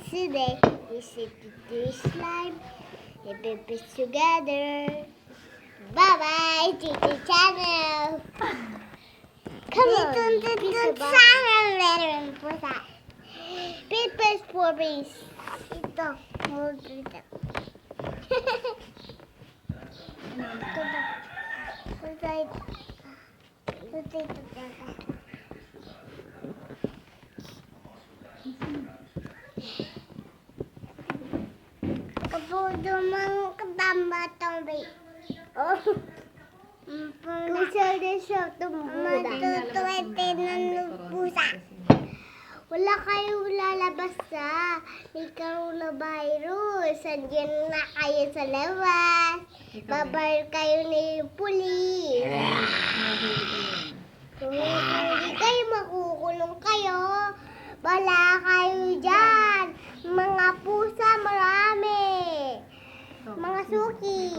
Today, we sit to do slime and babies together. Bye-bye to the channel. Come on, channel pusa. Papers for bees. Ito, hold ito. Kapudo mang katamba tombe. Oh. Pusa din siya tumuda. Matutuwete ng pusa. Wala kayong lalabas sa may coronavirus. Andiyan na kayo sa labas. Babar kayo ni pulis. Kung hindi kayo, makukulong kayo. Wala kayo dyan. Mga pusa marami. Mga suki.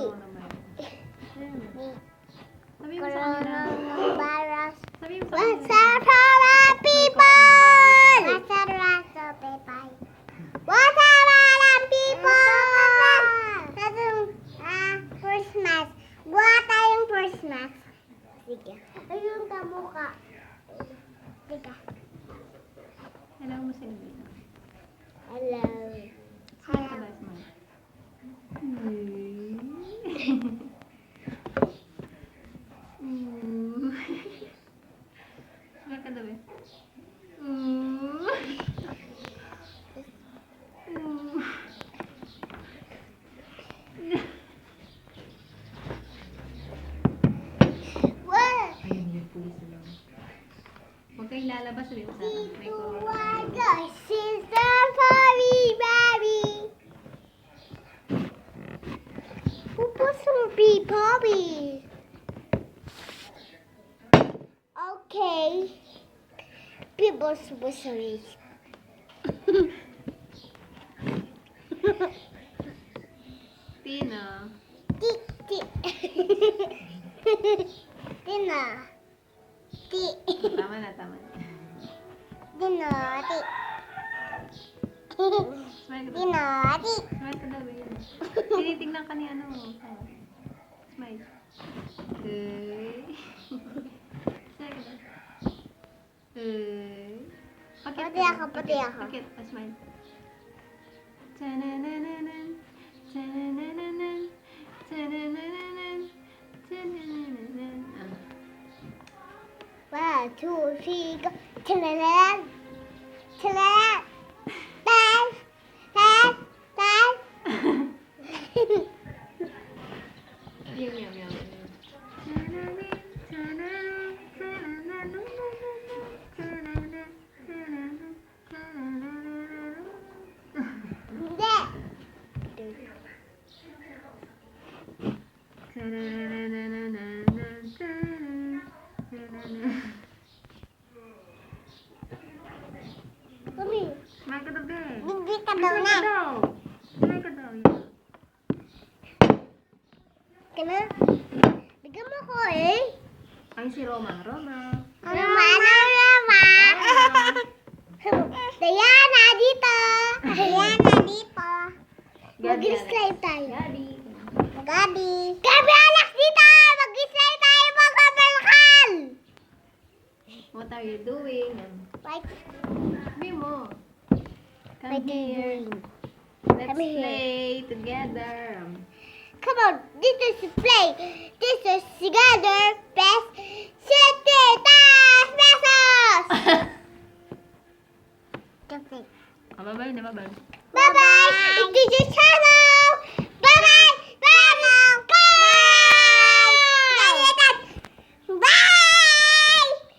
Coronavirus. What's up, people? What's up, people? What's up, people? Christmas. Buha tayong Christmas. Sige. Ayun ka mukha. Sige. Hello mo sa inyo. Hello. Hello. Smile ka daw eh. What? Ayun yung pulis lang. Huwag kayong lalabas rin sa may corona. Sister Bobby, Bobby. Pupusong Bobby. Okay. People sorry. Tina. Tik tik. Tina. Tik. Tama na, tama na. Tina, tik. Smile ka daw. Tina, tik. Smile ka daw eh. Tinitignan ka ni ano. Smile. Hey. Smile ka daw. Hey. Pati ako, pati ako. Pakit, smile. Tananananan. Tananananan. Tananananan. Tananananan. One, two, three, go. Talalan. Talalan. Tan. Tan. Tan. Meow, meow, meow. Hindi. Kumi. Smile ka daw, be. Hindi ka daw Smile na. ka daw. Smile ka daw. Kana? Bigyan mo ko eh. Ay, si Roma. Roma. Roma. Diana, dito. Diana, dito. Mag-slime tayo. Gabi. Gabi. Gabi, Alex, dito. Mag-slime tayo mga balakal. What are you doing? Wait. Sabi mo. Come Wait. here. Let's Come here. play together. Come on, this is play. This is together. Best 70 pesos. Bye-bye na, bye-bye. Bye-bye. This is channel.